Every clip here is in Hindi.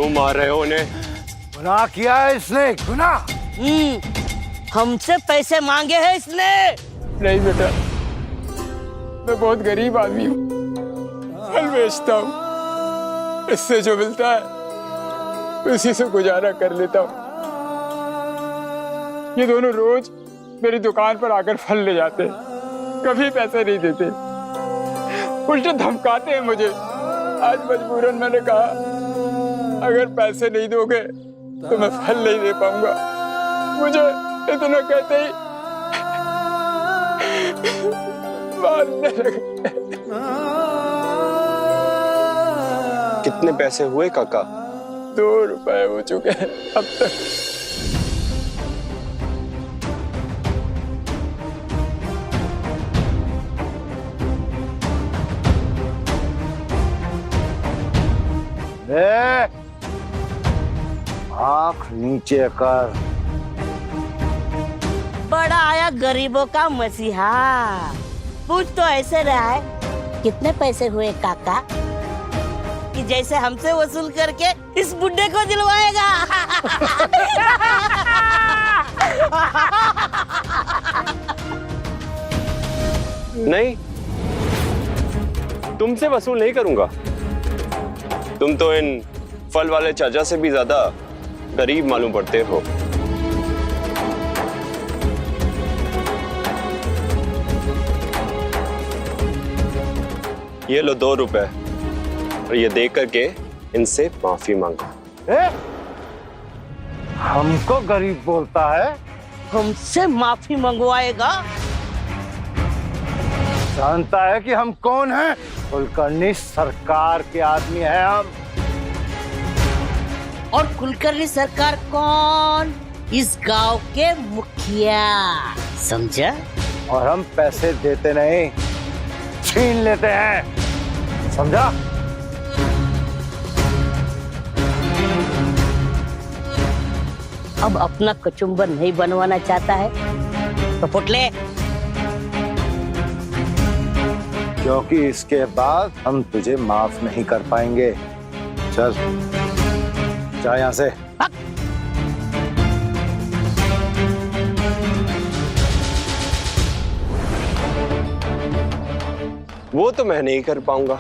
क्यों मार रहे हो उन्हें? गुनाह किया है इसने, गुनाह। हमसे पैसे मांगे हैं इसने। नहीं बेटा, मैं बहुत गरीब आदमी हूँ, फल बेचता हूँ, इससे जो मिलता है उसी से गुजारा कर लेता हूँ। ये दोनों रोज मेरी दुकान पर आकर फल ले जाते हैं, कभी पैसे नहीं देते, उल्टे धमकाते हैं मुझे। आज मजबूरन मैंने कहा अगर पैसे नहीं दोगे तो मैं फल नहीं दे पाऊंगा। मुझे इतना कहते ही मारने लगे। कितने पैसे हुए काका? 2 रुपए हो चुके हैं अब तक। आंख नीचे कर। बड़ा आया गरीबों का मसीहा। पूछ तो ऐसे रहा है, कितने पैसे हुए काका, कि जैसे हमसे वसूल करके इस बुड्ढे को दिलवाएगा। नहीं, तुमसे वसूल नहीं करूंगा। तुम तो इन फल वाले चाचा से भी ज्यादा गरीब मालूम पड़ते हो। ये लो 2 रुपए, और ये दे करके इनसे माफी मांगो। हमको गरीब बोलता है? हमसे माफी मंगवाएगा? जानता है कि हम कौन हैं? कुलकर्णी सरकार के आदमी हैं हम। और कुलकर्णी सरकार कौन? इस गांव के मुखिया, समझा? और हम पैसे देते नहीं, छीन लेते हैं, समझा? अब अपना कचुम्बर नहीं बनवाना चाहता है तो फुट ले। क्योंकि इसके बाद हम तुझे माफ नहीं कर पाएंगे। चल, जा यहां से। वो तो मैं नहीं कर पाऊंगा,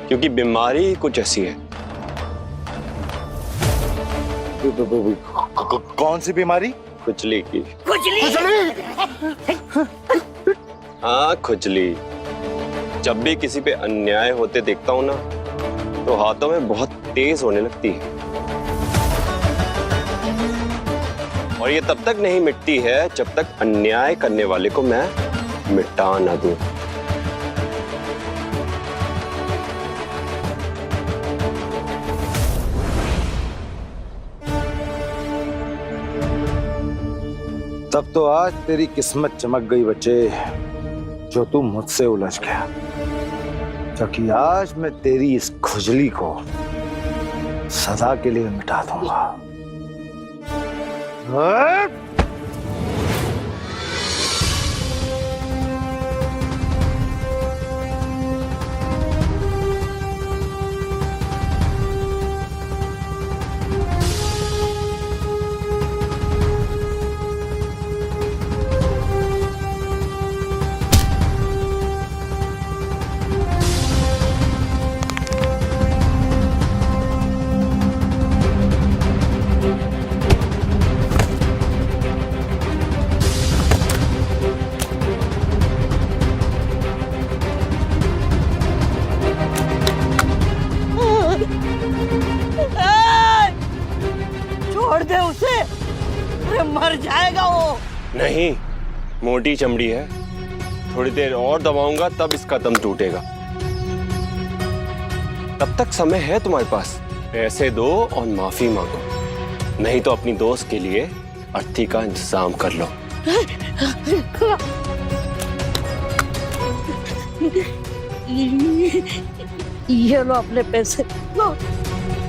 क्योंकि बीमारी ही कुछ ऐसी है। कौन सी बीमारी? खुजली की। खुजली? हाँ, खुजली। जब भी किसी पे अन्याय होते देखता हूँ ना, तो हाथों में बहुत तेज होने लगती है, और ये तब तक नहीं मिटती है जब तक अन्याय करने वाले को मैं मिटा ना दूं। तब तो आज तेरी किस्मत चमक गई बच्चे, जो तू मुझसे उलझ गया। क्योंकि आज मैं तेरी इस खुजली को सदा के लिए मिटा दूंगा। छोड़ दे उसे, अरे मर जाएगा वो। नहीं, मोटी चमड़ी है, थोड़ी देर और दबाऊंगा तब इसका दम टूटेगा। तब तक समय है तुम्हारे पास, पैसे दो और माफी मांगो, नहीं तो अपनी दोस्त के लिए अर्थी का इंतजाम कर लो। ये लो अपने पैसे लो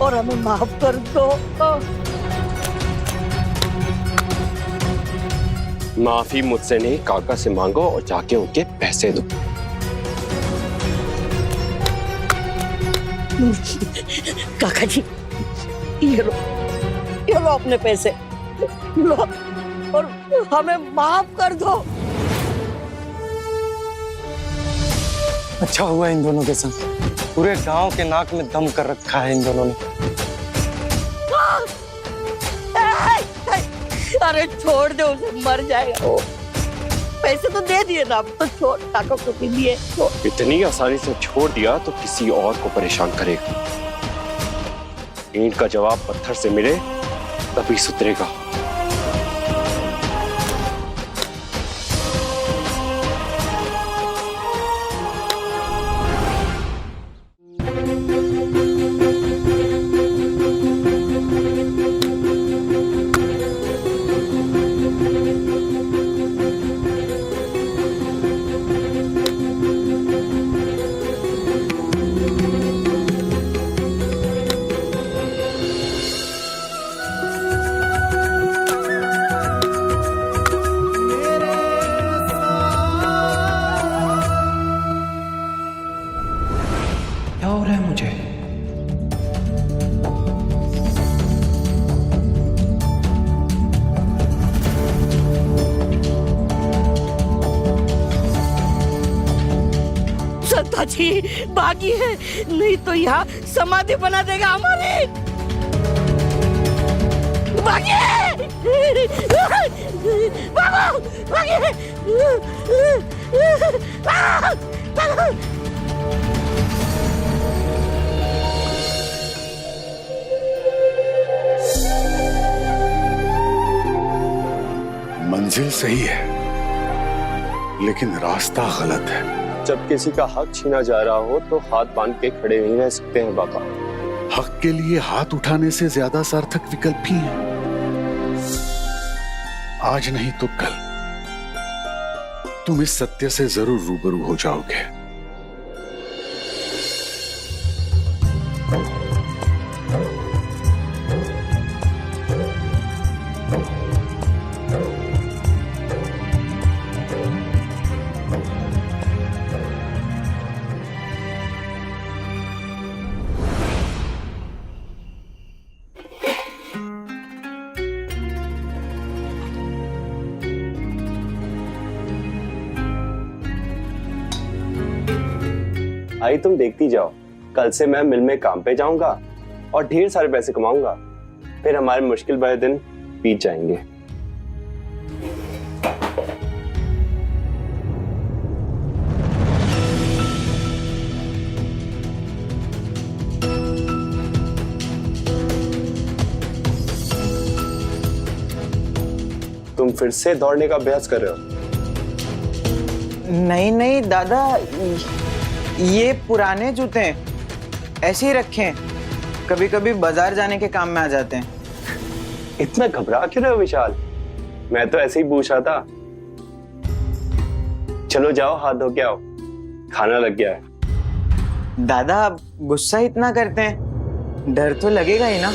और हमें माफ कर दो। माफी मुझसे नहीं, काका से मांगो और जाके उनके पैसे दो। काका जी, ये लो अपने पैसे लो और हमें माफ कर दो। अच्छा हुआ इन दोनों के संग, पूरे गांव के नाक में दम कर रखा है इन दोनों ने। अरे छोड़ दो उसे, मर जाएगा वो। पैसे तो दे दिए ना, अब तो छोड़, काका को भी दिए। इतनी आसानी से छोड़ दिया तो किसी और को परेशान करेगा। ईंट का जवाब पत्थर से मिले तभी सुधरेगा। क्या हो रहा है मुझे? संता जी बागी है, नहीं तो यहाँ समाधि बना देगा हमारी। बागी है, भागो, बागी है। मंजिल सही है लेकिन रास्ता गलत है। जब किसी का हक छीना जा रहा हो तो हाथ बांध के खड़े नहीं रह सकते हैं बाबा। हक के लिए हाथ उठाने से ज्यादा सार्थक विकल्प भी है। आज नहीं तो कल तुम इस सत्य से जरूर रूबरू हो जाओगे। आई तुम देखती जाओ, कल से मैं मिल में काम पे जाऊंगा और ढेर सारे पैसे कमाऊंगा। फिर हमारे मुश्किल भरे दिन बीत जाएंगे। तुम फिर से दौड़ने का अभ्यास कर रहे हो? नहीं नहीं दादा, ये पुराने जूते हैं, ऐसे ही रखे हैं, कभी कभी बाजार जाने के काम में आ जाते हैं। इतना घबरा क्यों रहे हो विशाल? मैं तो ऐसे ही पूछ रहा था। चलो जाओ हाथ धो के आओ, खाना लग गया है। दादा आप गुस्सा इतना करते हैं, डर तो लगेगा ही ना।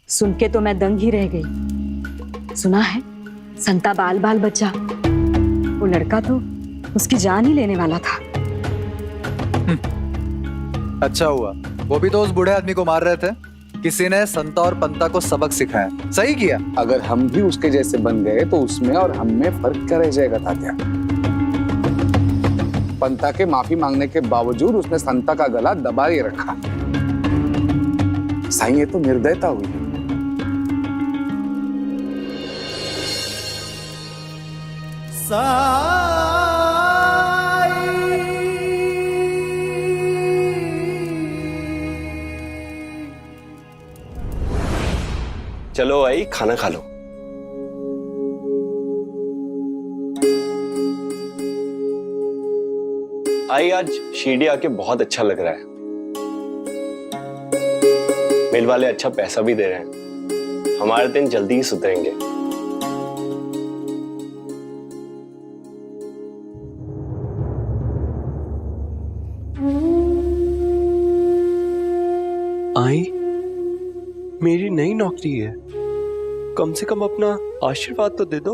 सुन के तो मैं दंग ही रह गई। सुना है संता बाल बाल बच्चा, वो लड़का तो उसकी जान ही लेने वाला था। अच्छा हुआ वो भी तो उस बूढ़े आदमी को मार रहे थे, किसी ने संता और पंता को सबक सिखाया। सही किया। अगर हम भी उसके जैसे बन गए तो उसमें और हम में फर्क क्या रह जाएगा तात्या? पंता के माफी मांगने के बावजूद उसने संता का गला दबा ही रखा। साईं ये तो निर्दयता हुई। चलो आई खाना खा लो। आई आज शिरडी आके बहुत अच्छा लग रहा है। मिल वाले अच्छा पैसा भी दे रहे हैं। हमारे दिन जल्दी ही सुधरेंगे। आई मेरी नई नौकरी है, कम से कम अपना आशीर्वाद तो दे दो।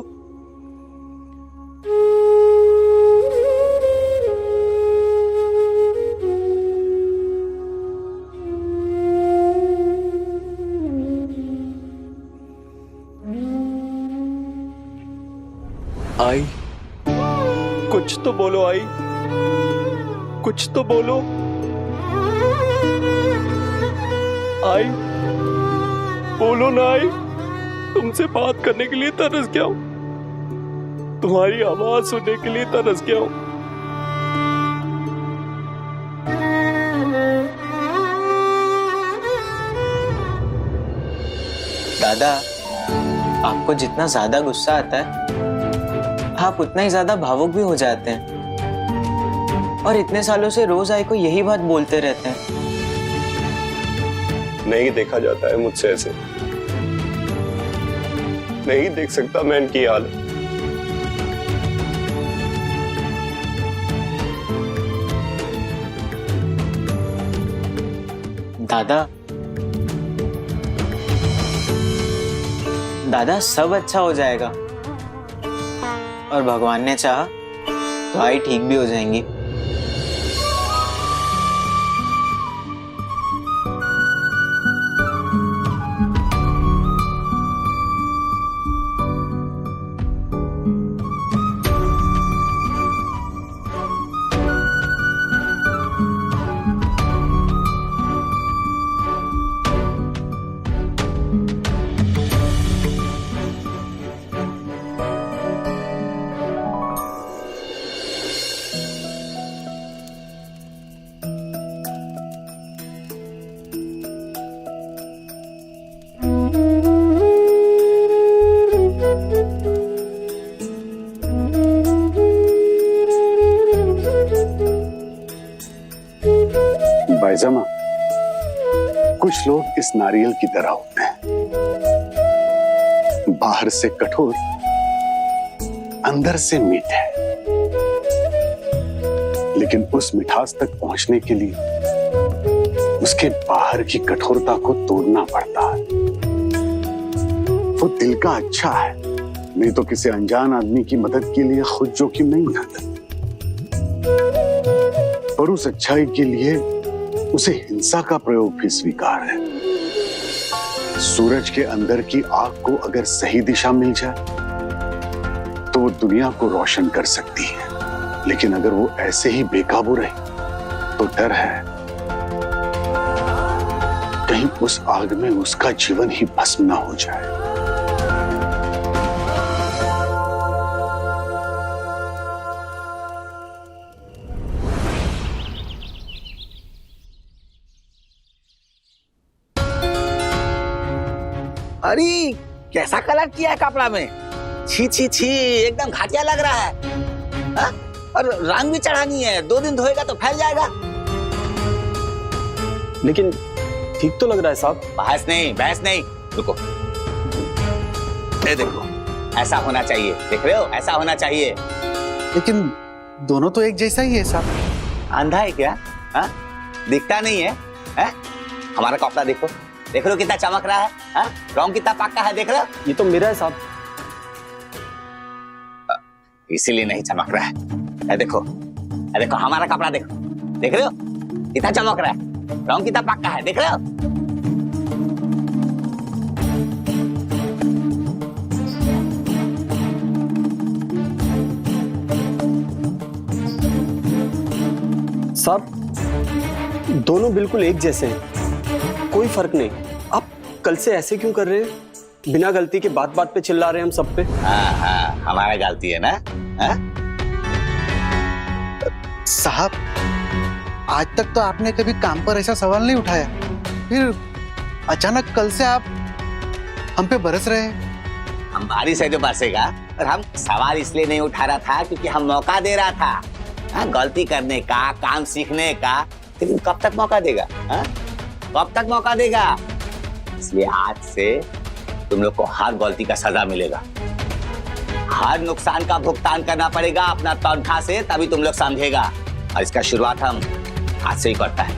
आई, कुछ तो बोलो आई, कुछ तो बोलो आई, बोलो ना आई। तुमसे बात करने के लिए तरस गया हूं, तुम्हारी आवाज सुनने के लिए तरस गया हूं। दादा, आपको जितना ज्यादा गुस्सा आता है आप उतना ही ज्यादा भावुक भी हो जाते हैं, और इतने सालों से रोज आई को यही बात बोलते रहते हैं। नहीं देखा जाता है मुझसे ऐसे, नहीं देख सकता मैं इनकी हालत। दादा, दादा सब अच्छा हो जाएगा, और भगवान ने चाहा तो आई ठीक भी हो जाएंगी। बाईजामा, कुछ लोग इस नारियल की तरह होते हैं, बाहर से कठोर, अंदर से मीठे, लेकिन उस मिठास तक पहुंचने के लिए उसके बाहर की कठोरता को तोड़ना पड़ता है। वो दिल का अच्छा है, नहीं तो किसी अनजान आदमी की मदद के लिए खुद जोखिम नहीं उठाता, और उस अच्छाई के लिए उसे हिंसा का प्रयोग भी स्वीकार है। सूरज के अंदर की आग को अगर सही दिशा मिल जाए तो वो दुनिया को रोशन कर सकती है, लेकिन अगर वो ऐसे ही बेकाबू रहे तो डर है कहीं उस आग में उसका जीवन ही भस्म ना हो जाए। अरे कैसा कलर किया है कपड़ा में, छी छी छी, एकदम घाटिया लग रहा है। हा? और रंग भी चढ़ानी है, 2 दिन धोएगा तो फैल जाएगा। लेकिन ठीक तो लग रहा है साहब। बहस नहीं, रुको, ये देखो, ऐसा होना चाहिए, देख रहे हो, ऐसा होना चाहिए। लेकिन दोनों तो एक जैसा ही है साहब। अंधा है क्या? हा? दिखता नहीं है? हा? हमारा कपड़ा देखो, देख रहे हो कितना चमक रहा है, हा? रंग कितना पक्का है, देख रहे हो? ये तो मेरा है साहब। इसीलिए नहीं चमक रहा है। देखो हमारा कपड़ा देखो, देख रहे हो कितना चमक रहा है, रंग कितना पक्का है, देख रहे हो? साहब दोनों बिल्कुल एक जैसे हैं, कोई फर्क नहीं। आप कल से ऐसे क्यों कर रहे हैं? बिना गलती के बात बात पे चिल्ला रहे हैं हम सब पे। हाँ, हमारा गलती है ना? साहब आज तक तो आपने कभी काम पर ऐसा सवाल नहीं उठाया, फिर अचानक कल से आप हम पे बरस रहे हैं। हम बारिश है जो बरसेगा, और हम सवाल इसलिए नहीं उठा रहा था क्योंकि हम मौका दे रहा था, गलती करने का, काम सीखने का। लेकिन कब तक मौका देगा? कब तक मौका देगा? इसलिए आज से तुम लोग को हर गलती का सजा मिलेगा, हर नुकसान का भुगतान करना पड़ेगा अपना तनख्वाह से, तभी तुम लोग समझेगा। और इसका शुरुआत हम आज से ही करता है।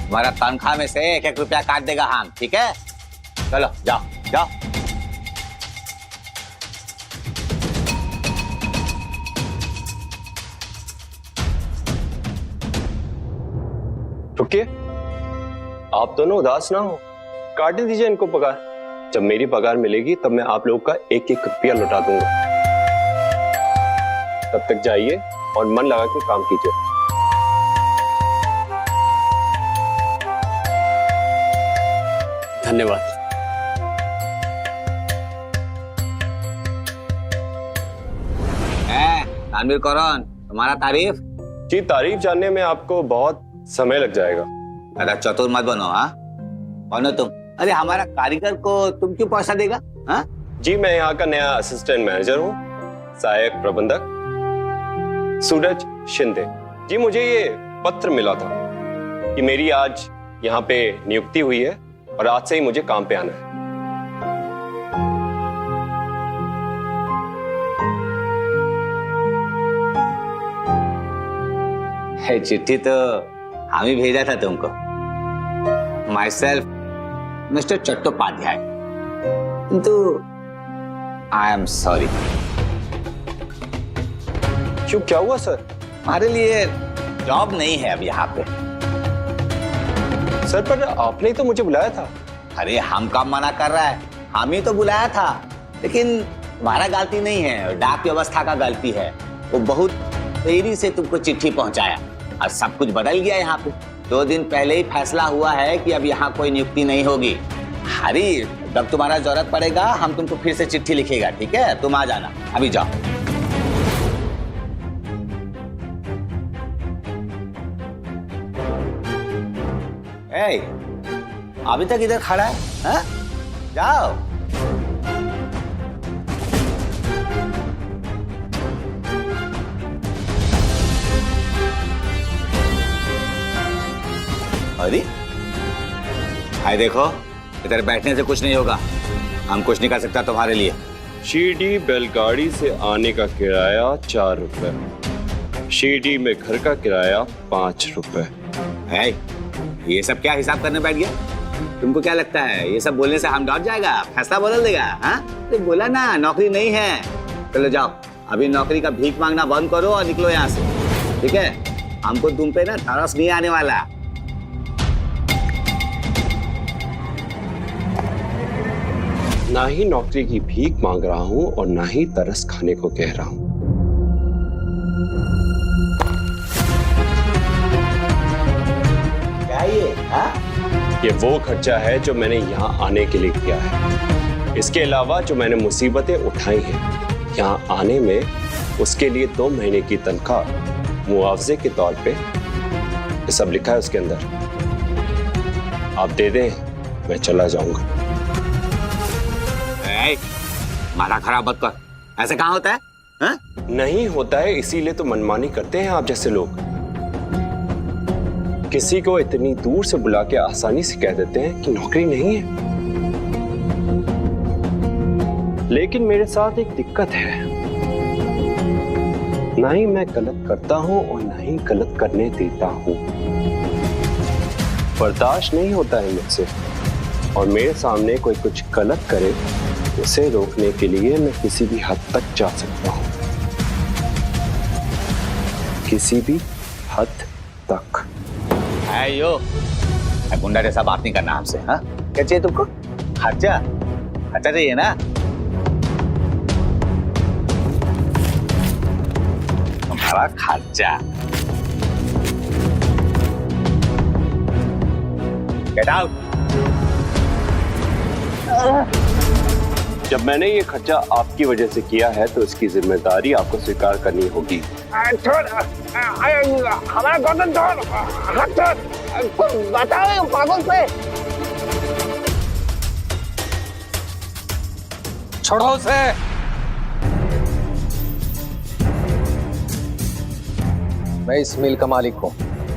हमारा तनख्वाह में से 1-1 रुपया काट देगा हम, ठीक है? चलो जाओ जाओ। रुकिए, आप दोनों उदास ना हो, काट दीजिए इनको पगार। जब मेरी पगार मिलेगी तब मैं आप लोगों का एक एक रुपया लौटा दूंगा। तब तक जाइए और मन लगा के काम कीजिए। धन्यवाद। तानवीर कौरन, तुम्हारा तारीफ? जी, तारीफ जानने में आपको बहुत समय लग जाएगा। अरे चतुर मत बनो। हाँ, कौन हो तुम? अरे हमारा कारीगर को तुम क्यों पैसा देगा? हाँ? जी, मैं यहाँ का नया असिस्टेंट मैनेजर हूँ, सहायक प्रबंधक सूरज शिंदे। जी, मुझे ये पत्र मिला था कि मेरी आज यहाँ पे नियुक्ति हुई है और आज से ही मुझे काम पे आना है। चिट्ठी तो हम ही भेजा था तुमको। माई सेल्फ मिस्टर चट्टोपाध्याय, किंतु आई एम सॉरी। क्यों, क्या हुआ सर? हमारे लिए जॉब नहीं है अब यहाँ पे। सर, पर आपने तो मुझे बुलाया था। अरे हम काम मना कर रहा है, हम ही तो बुलाया था, लेकिन तुम्हारा गलती नहीं है, डाक व्यवस्था का गलती है। वो बहुत देरी से तुमको चिट्ठी पहुंचाया और सब कुछ बदल गया यहाँ पे। 2 दिन पहले ही फैसला हुआ है कि अब यहाँ कोई नियुक्ति नहीं होगी। हरी, जब तुम्हारा जरूरत पड़ेगा हम तुमको फिर से चिट्ठी लिखेगा, ठीक है? तुम आ जाना, अभी जाओ। ए, अभी तक इधर खड़ा है? हाँ? जाओ। अरे हाय, देखो इधर बैठने से कुछ नहीं होगा, हम कुछ नहीं कर सकता तुम्हारे लिए। शिरडी बैलगाड़ी से आने का किराया 4 रुपए, शिरडी में घर का किराया 5 रुपए। है, ये सब क्या हिसाब करने बैठ गया? तुमको क्या लगता है ये सब बोलने से हम डर जाएगा, फैसला बदल देगा? हाँ, तो बोला ना नौकरी नहीं है। चलो जाओ, अभी नौकरी का भीख मांगना बंद करो और निकलो यहाँ से, ठीक है? हमको तुम पे ना तरस नहीं आने वाला। ना ही नौकरी की भीख मांग रहा हूँ और ना ही तरस खाने को कह रहा हूँ। क्या ये? हाँ? ये वो खर्चा है जो मैंने यहाँ आने के लिए किया है। इसके अलावा जो मैंने मुसीबतें उठाई हैं यहाँ आने में, उसके लिए 2 महीने की तनख्वाह मुआवजे के तौर पे, ये सब लिखा है उसके अंदर। आप दे दें, मैं चला जाऊंगा। माथा खराब मत कर, ऐसे कहाँ होता है? हा? नहीं होता है, इसीलिए तो मनमानी करते हैं आप जैसे लोग। किसी को इतनी दूर से बुला के आसानी से कह देते हैं कि नौकरी नहीं है। लेकिन मेरे साथ एक दिक्कत है, ना ही मैं गलत करता हूं और ना ही गलत करने देता हूं। बर्दाश्त नहीं होता है मुझसे, और मेरे सामने कोई कुछ गलत करे, उसे रोकने के लिए मैं किसी भी हद तक जा सकता हूं, किसी भी हद तक। यो, गुंडा जैसा बात नहीं करना हमसे। हाँ, क्या चाहिए तुमको? खर्चा? खर्चा चाहिए ना? तुम्हारा खर्चा। Get out. जब मैंने ये खर्चा आपकी वजह से किया है तो इसकी जिम्मेदारी आपको स्वीकार करनी होगी। हमारा गर्दन छोड़, बताओ पागल पे। छोड़ो उसे। मैं इस मिल का मालिक हूं,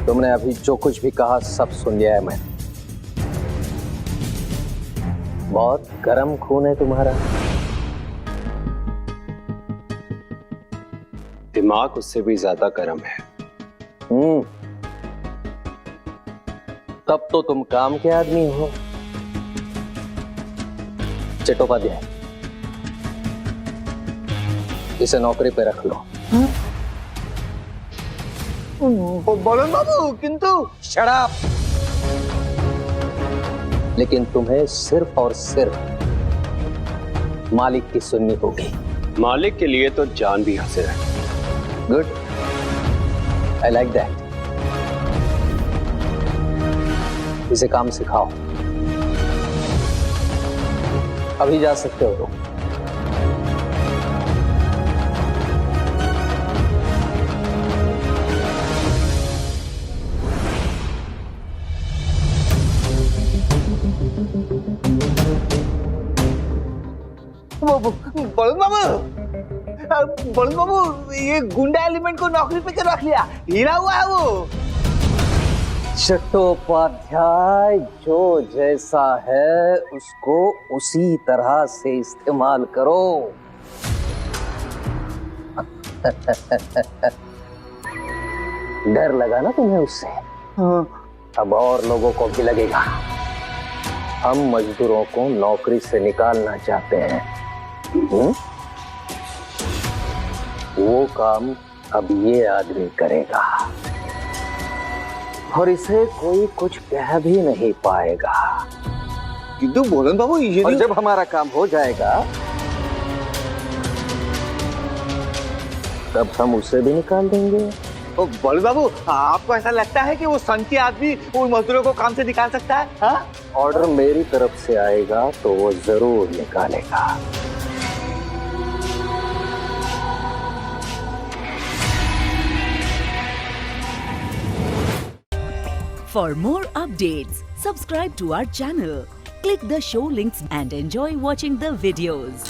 तुमने अभी जो कुछ भी कहा सब सुन लिया है मैंने। बहुत गर्म खून है तुम्हारा। दिमाग उससे भी ज्यादा गर्म है। तब तो तुम काम के आदमी हो। चट्टोपाध्याय, इसे नौकरी पे रख लो। बड़न बाबू किंतु शराब, लेकिन तुम्हें सिर्फ और सिर्फ मालिक की सुननी होगी। मालिक के लिए तो जान भी हाजिर है। Good, I like that. इसे काम सिखाओ, अभी जा सकते हो तुम। बड़न बाबू ये गुंडा एलिमेंट को नौकरी पे क्यों रख लिया? हीरा हुआ है वो। चट्टोपाध्याय, जो जैसा है उसको उसी तरह से इस्तेमाल करो। डर लगा ना तुम्हें उससे? अब और लोगों को भी लगेगा। हम मजदूरों को नौकरी से निकालना चाहते हैं। वो काम अब ये आदमी करेगा और इसे कोई कुछ कह भी नहीं पाएगा। किंतु बड़न बाबू ये और जब हमारा काम हो जाएगा तब हम उसे भी निकाल देंगे। बड़न बाबू, आपको ऐसा लगता है कि वो संती आदमी उन मजदूरों को काम से निकाल सकता है? हाँ? ऑर्डर मेरी तरफ से आएगा तो वो जरूर निकालेगा। For more updates, subscribe to our channel, click the show links and enjoy watching the videos.